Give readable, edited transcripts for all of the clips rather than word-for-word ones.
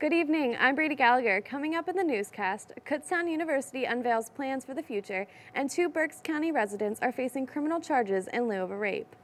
Good evening, I'm Brady Gallagher. Coming up in the newscast, Kutztown University unveils plans for the future, and 2 Berks County residents are facing criminal charges in lieu of a rape.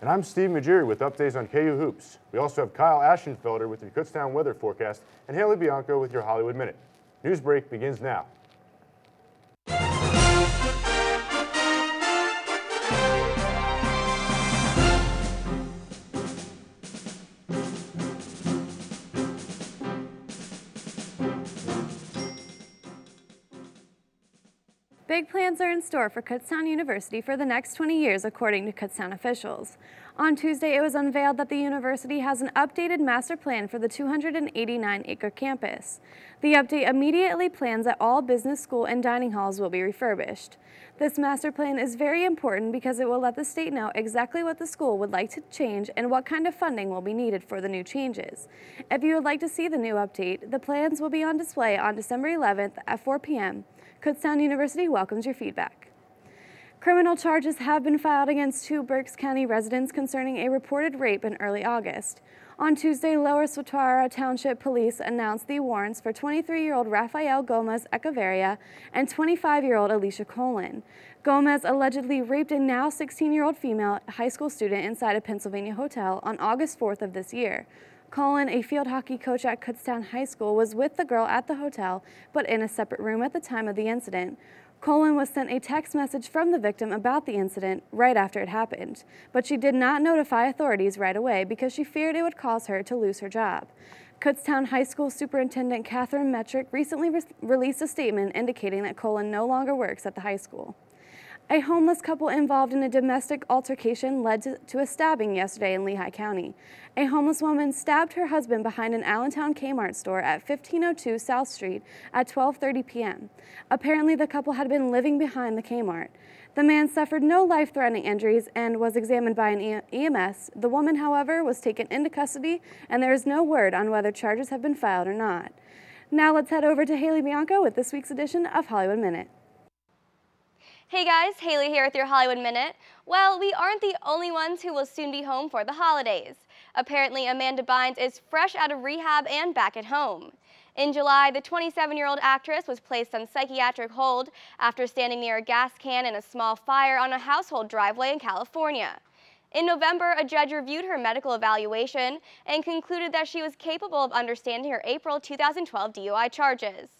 And I'm Steve Majiri with updates on KU Hoops. We also have Kyle Ashenfelder with your Kutztown weather forecast and Haley Bianco with your Hollywood Minute. Newsbreak begins now. Big plans are in store for Kutztown University for the next 20 years, according to Kutztown officials. On Tuesday, it was unveiled that the university has an updated master plan for the 289-acre campus. The update immediately plans that all business, school, and dining halls will be refurbished. This master plan is very important because it will let the state know exactly what the school would like to change and what kind of funding will be needed for the new changes. If you would like to see the new update, the plans will be on display on December 11th at 4 p.m. Kutztown University welcomes your feedback. Criminal charges have been filed against 2 Berks County residents concerning a reported rape in early August. On Tuesday, Lower Swatara Township Police announced the warrants for 23-year-old Rafael Gomez Echeverria and 25-year-old Alicia Colin. Gomez allegedly raped a now 16-year-old female high school student inside a Pennsylvania hotel on August 4th of this year. Colin, a field hockey coach at Kutztown High School, was with the girl at the hotel, but in a separate room at the time of the incident. Colin was sent a text message from the victim about the incident right after it happened, but she did not notify authorities right away because she feared it would cause her to lose her job. Kutztown High School Superintendent Catherine Metrick recently released a statement indicating that Colin no longer works at the high school. A homeless couple involved in a domestic altercation led to a stabbing yesterday in Lehigh County. A homeless woman stabbed her husband behind an Allentown Kmart store at 1502 South Street at 12:30 p.m. Apparently, the couple had been living behind the Kmart. The man suffered no life-threatening injuries and was examined by an EMS. The woman, however, was taken into custody, and there is no word on whether charges have been filed or not. Now let's head over to Haley Bianco with this week's edition of Hollywood Minute. Hey guys, Haley here with your Hollywood Minute. Well, we aren't the only ones who will soon be home for the holidays. Apparently, Amanda Bynes is fresh out of rehab and back at home. In July, the 27-year-old actress was placed on psychiatric hold after standing near a gas can in a small fire on a household driveway in California. In November, a judge reviewed her medical evaluation and concluded that she was capable of understanding her April 2012 DUI charges.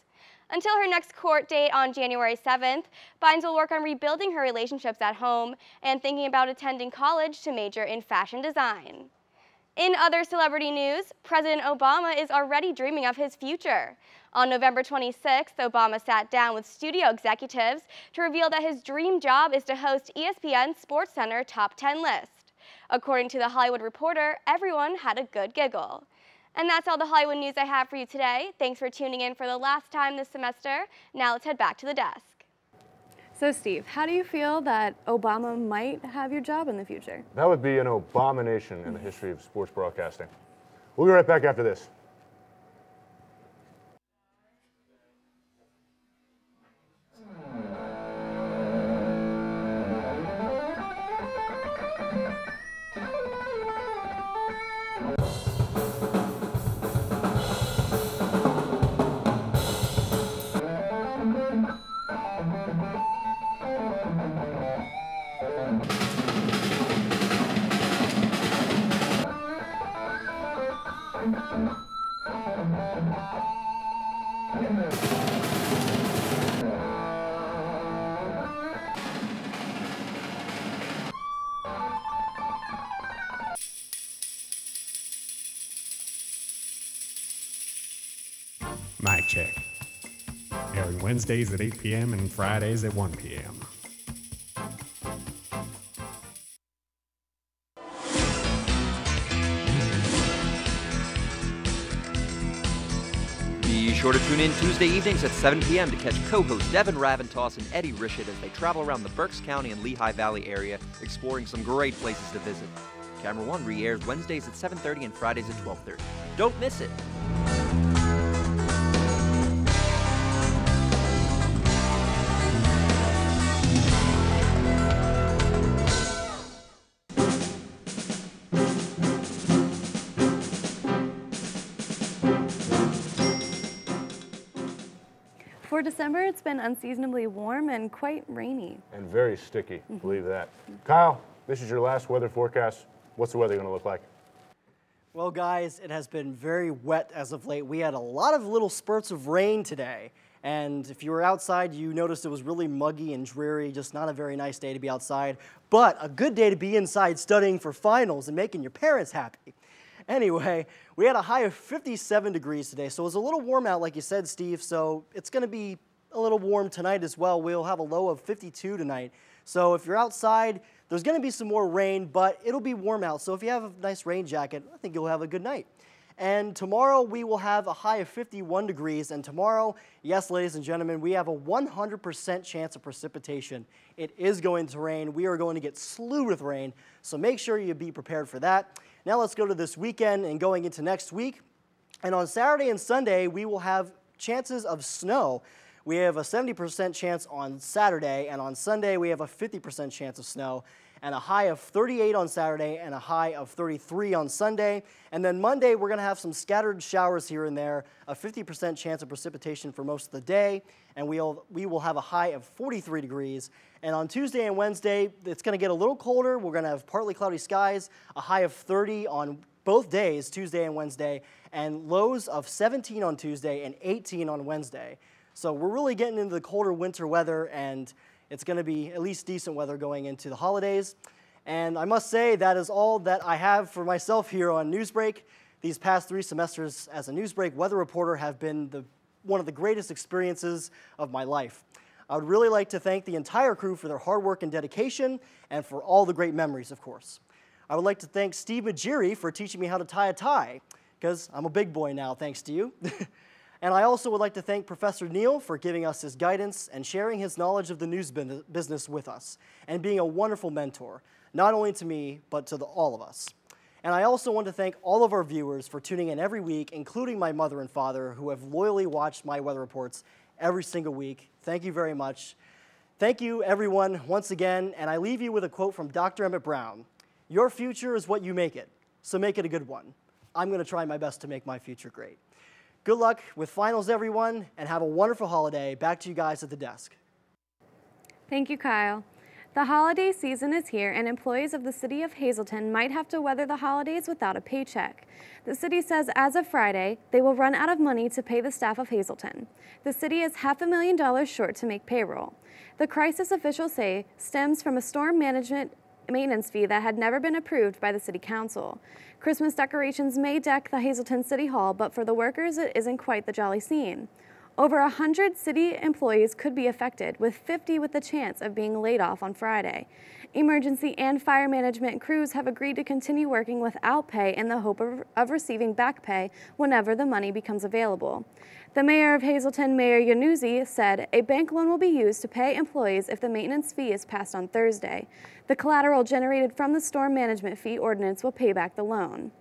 Until her next court date on January 7th, Bynes will work on rebuilding her relationships at home and thinking about attending college to major in fashion design. In other celebrity news, President Obama is already dreaming of his future. On November 26th, Obama sat down with studio executives to reveal that his dream job is to host ESPN's SportsCenter Top 10 list. According to The Hollywood Reporter, everyone had a good giggle. And that's all the Hollywood news I have for you today. Thanks for tuning in for the last time this semester. Now let's head back to the desk. So Steve, how do you feel that Obama might have your job in the future? That would be an abomination in the history of sports broadcasting. We'll be right back after this. Mic check. Airing Wednesdays at 8 p.m. and Fridays at 1 p.m. Be sure to tune in Tuesday evenings at 7 p.m. to catch co-hosts Devin Raventoss and Eddie Rishid as they travel around the Berks County and Lehigh Valley area, exploring some great places to visit. Camera One re-airs Wednesdays at 7:30 and Fridays at 12:30. Don't miss it! For December, it's been unseasonably warm and quite rainy. And very sticky, believe that. Kyle, this is your last weather forecast. What's the weather going to look like? Well, guys, it has been very wet as of late. We had a lot of little spurts of rain today. And if you were outside, you noticed it was really muggy and dreary, just not a very nice day to be outside, but a good day to be inside studying for finals and making your parents happy. Anyway, we had a high of 57 degrees today, so it was a little warm out, like you said, Steve, so it's going to be a little warm tonight as well. We'll have a low of 52 tonight. So if you're outside, there's going to be some more rain, but it'll be warm out. So if you have a nice rain jacket, I think you'll have a good night. And tomorrow we will have a high of 51 degrees. And tomorrow, yes, ladies and gentlemen, we have a 100% chance of precipitation. It is going to rain. We are going to get slewed with rain. So make sure you be prepared for that. Now let's go to this weekend and going into next week. And on Saturday and Sunday, we will have chances of snow. We have a 70% chance on Saturday, and on Sunday we have a 50% chance of snow, and a high of 38 on Saturday and a high of 33 on Sunday. And then Monday we're going to have some scattered showers here and there, a 50% chance of precipitation for most of the day, and we will have a high of 43 degrees. And on Tuesday and Wednesday, it's going to get a little colder. We're going to have partly cloudy skies, a high of 30 on both days, Tuesday and Wednesday, and lows of 17 on Tuesday and 18 on Wednesday. So we're really getting into the colder winter weather, and it's going to be at least decent weather going into the holidays. And I must say that is all that I have for myself here on Newsbreak. These past 3 semesters as a Newsbreak weather reporter have been one of the greatest experiences of my life. I would really like to thank the entire crew for their hard work and dedication, and for all the great memories, of course. I would like to thank Steve Majiri for teaching me how to tie a tie, because I'm a big boy now, thanks to you. And I also would like to thank Professor Neal for giving us his guidance and sharing his knowledge of the news business with us, and being a wonderful mentor, not only to me, but to all of us. And I also want to thank all of our viewers for tuning in every week, including my mother and father, who have loyally watched my weather reports every single week. Thank you very much. Thank you, everyone, once again, and I leave you with a quote from Dr. Emmett Brown. Your future is what you make it, so make it a good one. I'm going to try my best to make my future great. Good luck with finals, everyone, and have a wonderful holiday. Back to you guys at the desk. Thank you, Kyle. The holiday season is here, and employees of the city of Hazleton might have to weather the holidays without a paycheck. The city says as of Friday, they will run out of money to pay the staff of Hazleton. The city is $500,000 short to make payroll. The crisis, officials say, stems from a storm maintenance fee that had never been approved by the city council. Christmas decorations may deck the Hazleton City Hall, but for the workers it isn't quite the jolly scene. Over 100 city employees could be affected, with 50 with the chance of being laid off on Friday. Emergency and fire management crews have agreed to continue working without pay in the hope of receiving back pay whenever the money becomes available. The mayor of Hazleton, Mayor Yannuzzi, said a bank loan will be used to pay employees if the maintenance fee is passed on Thursday. The collateral generated from the storm management fee ordinance will pay back the loan.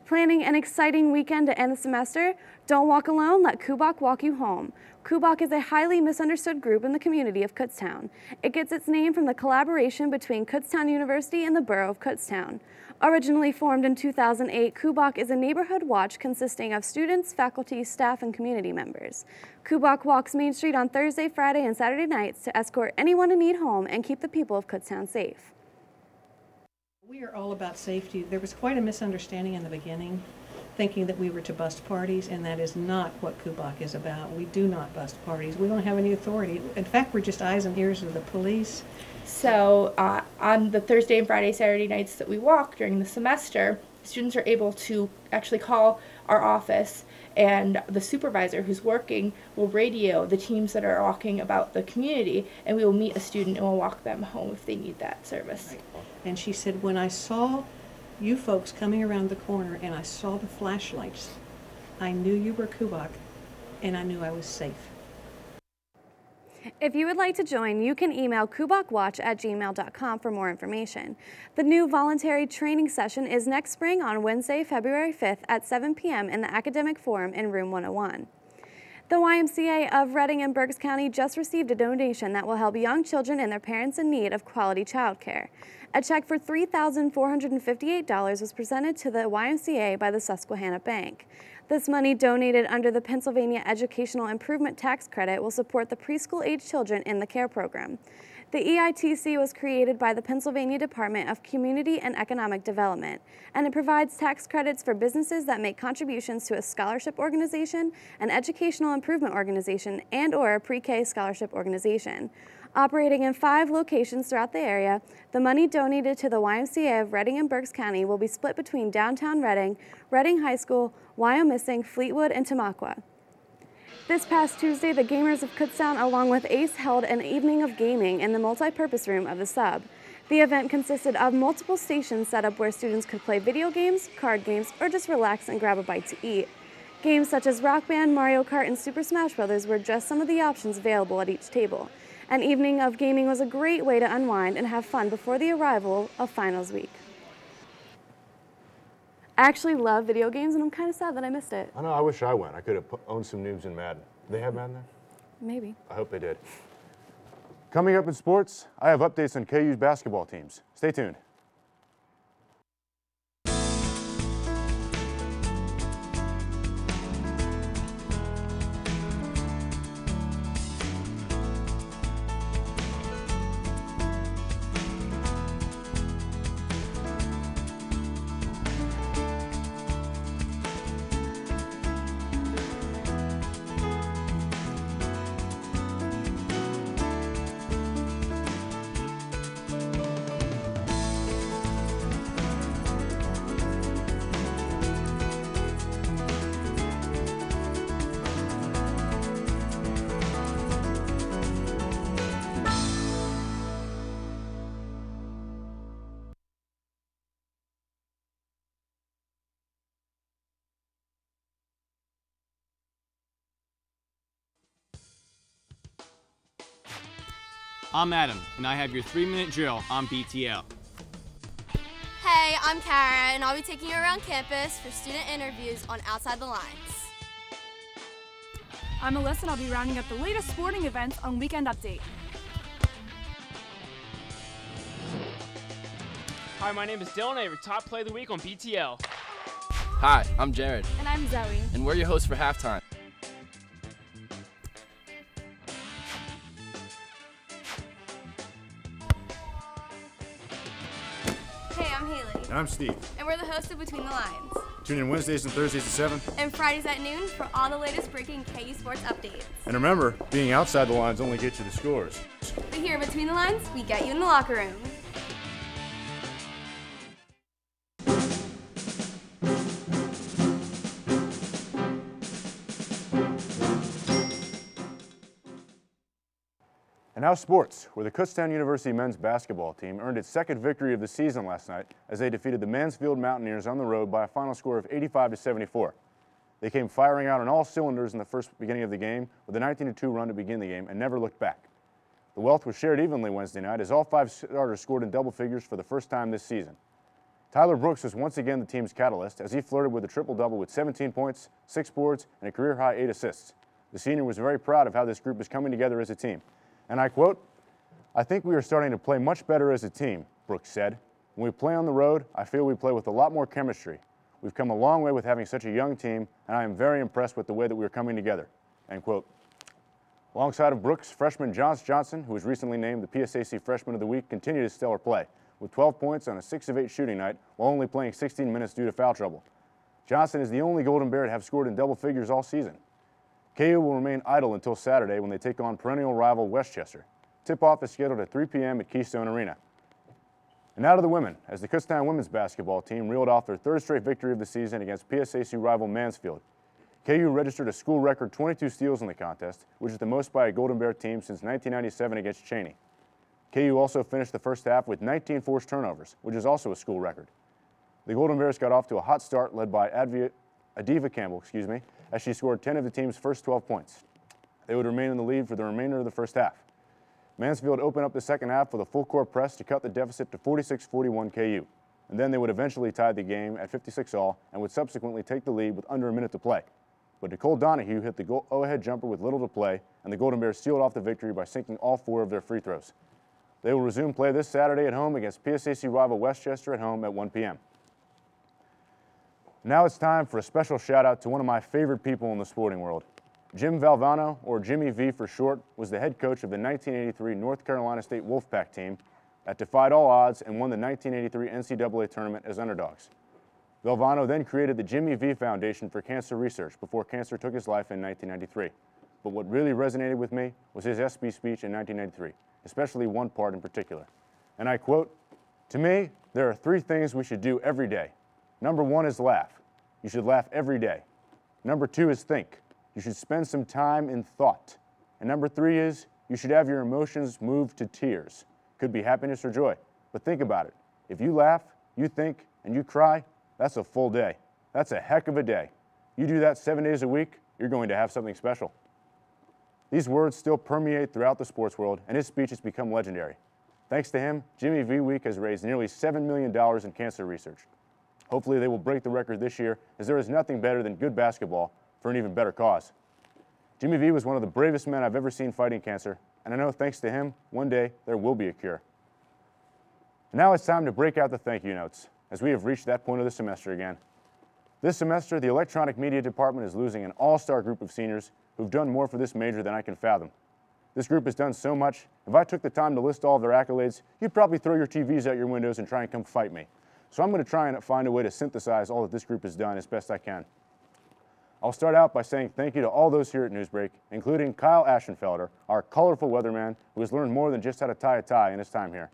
Planning an exciting weekend to end the semester? Don't walk alone, let Kubok walk you home. Kubok is a highly misunderstood group in the community of Kutztown. It gets its name from the collaboration between Kutztown University and the borough of Kutztown. Originally formed in 2008, Kubok is a neighborhood watch consisting of students, faculty, staff, and community members. Kubok walks Main Street on Thursday, Friday, and Saturday nights to escort anyone in need home and keep the people of Kutztown safe. We are all about safety. There was quite a misunderstanding in the beginning, thinking that we were to bust parties, and that is not what Kubok is about. We do not bust parties. We don't have any authority. In fact, we're just eyes and ears of the police. So on the Thursday and Friday, Saturday nights that we walk during the semester, students are able to actually call our office, and the supervisor who's working will radio the teams that are walking about the community, and we will meet a student and we'll walk them home if they need that service. Right. And she said, when I saw you folks coming around the corner and I saw the flashlights, I knew you were Kubok, and I knew I was safe. If you would like to join, you can email kubokwatch@gmail.com for more information. The new voluntary training session is next spring on Wednesday, February 5th at 7 p.m. in the Academic Forum in Room 101. The YMCA of Reading and Berks County just received a donation that will help young children and their parents in need of quality childcare. A check for $3,458 was presented to the YMCA by the Susquehanna Bank. This money, donated under the Pennsylvania Educational Improvement Tax Credit, will support the preschool-age children in the CARE program. The EITC was created by the Pennsylvania Department of Community and Economic Development, and it provides tax credits for businesses that make contributions to a scholarship organization, an educational improvement organization, and/or a pre-K scholarship organization. Operating in 5 locations throughout the area, the money donated to the YMCA of Reading and Berks County will be split between downtown Reading, Reading High School, Wyomissing, Fleetwood, and Tamaqua. This past Tuesday, the Gamers of Kutztown along with ACE held an evening of gaming in the multi-purpose room of the sub. The event consisted of multiple stations set up where students could play video games, card games, or just relax and grab a bite to eat. Games such as Rock Band, Mario Kart, and Super Smash Bros. Were just some of the options available at each table. An evening of gaming was a great way to unwind and have fun before the arrival of finals week. I actually love video games, and I'm kind of sad that I missed it. I know, I wish I went. I could have owned some noobs in Madden. Do they have Madden there? Maybe. I hope they did. Coming up in sports, I have updates on KU's basketball teams. Stay tuned. I'm Adam, and I have your 3-minute drill on BTL. Hey, I'm Kara, and I'll be taking you around campus for student interviews on Outside the Lines. I'm Alyssa, and I'll be rounding up the latest sporting events on Weekend Update. Hi, my name is Dylan, and I have your top play of the week on BTL. Hi, I'm Jared. And I'm Zoe. And we're your hosts for Halftime. Hey, I'm Haley. And I'm Steve. And we're the hosts of Between the Lines. Tune in Wednesdays and Thursdays at 7. And Fridays at noon for all the latest breaking KU sports updates. And remember, being outside the lines only gets you the scores. But here at Between the Lines, we get you in the locker room. And now sports, where the Kutztown University men's basketball team earned its second victory of the season last night as they defeated the Mansfield Mountaineers on the road by a final score of 85-74. They came firing out on all cylinders in the first beginning of the game with a 19-2 run to begin the game and never looked back. The wealth was shared evenly Wednesday night as all 5 starters scored in double figures for the first time this season. Tyler Brooks was once again the team's catalyst as he flirted with a triple-double with 17 points, 6 boards, and a career-high 8 assists. The senior was very proud of how this group is coming together as a team. And I quote, "I think we are starting to play much better as a team," Brooks said. "When we play on the road, I feel we play with a lot more chemistry. We've come a long way with having such a young team, and I am very impressed with the way that we are coming together," end quote. Alongside of Brooks, freshman Josh Johnson, who was recently named the PSAC Freshman of the Week, continued his stellar play with 12 points on a 6 of 8 shooting night while only playing 16 minutes due to foul trouble. Johnson is the only Golden Bear to have scored in double figures all season. KU will remain idle until Saturday when they take on perennial rival Westchester. Tip-off is scheduled at 3 p.m. at Keystone Arena. And now to the women, as the Kutztown women's basketball team reeled off their 3rd straight victory of the season against PSAC rival Mansfield. KU registered a school record 22 steals in the contest, which is the most by a Golden Bear team since 1997 against Cheney. KU also finished the first half with 19 forced turnovers, which is also a school record. The Golden Bears got off to a hot start led by Adiva Campbell, as she scored 10 of the team's first 12 points. They would remain in the lead for the remainder of the first half. Mansfield opened up the second half with a full-court press to cut the deficit to 46-41 KU, and then they would eventually tie the game at 56 all and would subsequently take the lead with under a minute to play. but Nicole Donahue hit the go-ahead jumper with little to play, and the Golden Bears sealed off the victory by sinking all 4 of their free throws. They will resume play this Saturday at home against PSAC rival Westchester at home at 1 p.m. Now it's time for a special shout out to one of my favorite people in the sporting world. Jim Valvano, or Jimmy V for short, was the head coach of the 1983 North Carolina State Wolfpack team that defied all odds and won the 1983 NCAA tournament as underdogs. Valvano then created the Jimmy V Foundation for Cancer Research before cancer took his life in 1993. But what really resonated with me was his SB speech in 1993, especially one part in particular. And I quote, "To me, there are 3 things we should do every day. Number 1 is laugh. You should laugh every day. Number 2 is think. You should spend some time in thought. And number 3 is you should have your emotions move to tears. Could be happiness or joy, but think about it. If you laugh, you think, and you cry, that's a full day. That's a heck of a day. You do that 7 days a week, you're going to have something special." These words still permeate throughout the sports world, and his speech has become legendary. Thanks to him, Jimmy V Week has raised nearly $7 million in cancer research. Hopefully they will break the record this year, as there is nothing better than good basketball for an even better cause. Jimmy V was one of the bravest men I've ever seen fighting cancer, and I know thanks to him, one day there will be a cure. And now it's time to break out the thank you notes, as we have reached that point of the semester again. This semester, the electronic media department is losing an all-star group of seniors who've done more for this major than I can fathom. This group has done so much, if I took the time to list all of their accolades, you'd probably throw your TVs out your windows and try and come fight me. So I'm going to try and find a way to synthesize all that this group has done as best I can. I'll start out by saying thank you to all those here at Newsbreak, including Kyle Aschenfelder, our colorful weatherman who has learned more than just how to tie a tie in his time here.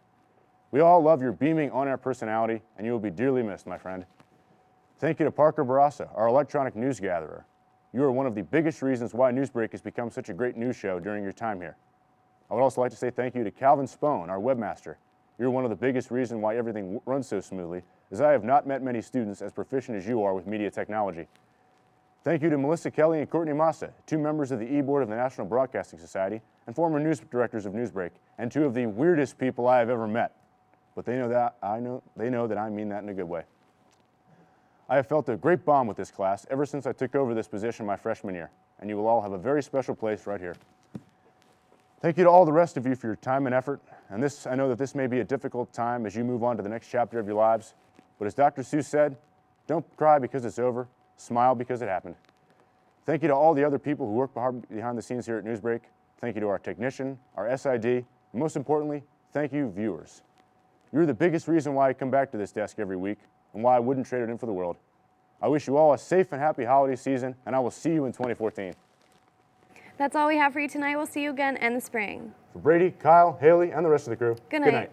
We all love your beaming on-air personality, and you will be dearly missed, my friend. Thank you to Parker Barassa, our electronic news gatherer. You are one of the biggest reasons why Newsbreak has become such a great news show during your time here. I would also like to say thank you to Calvin Spone, our webmaster. You're one of the biggest reasons why everything runs so smoothly, as I have not met many students as proficient as you are with media technology. Thank you to Melissa Kelly and Courtney Massa, 2 members of the E-Board of the National Broadcasting Society and former news directors of Newsbreak, and 2 of the weirdest people I have ever met. But they know that I mean that in a good way. I have felt a great bond with this class ever since I took over this position my freshman year, and you will all have a very special place right here. Thank you to all the rest of you for your time and effort, and I know that this may be a difficult time as you move on to the next chapter of your lives, but as Dr. Seuss said, don't cry because it's over, smile because it happened. Thank you to all the other people who work behind the scenes here at Newsbreak. Thank you to our technician, our SID, and most importantly, thank you, viewers. You're the biggest reason why I come back to this desk every week and why I wouldn't trade it in for the world. I wish you all a safe and happy holiday season, and I will see you in 2014. That's all we have for you tonight. We'll see you again in the spring. For Brady, Kyle, Haley, and the rest of the crew, Good night.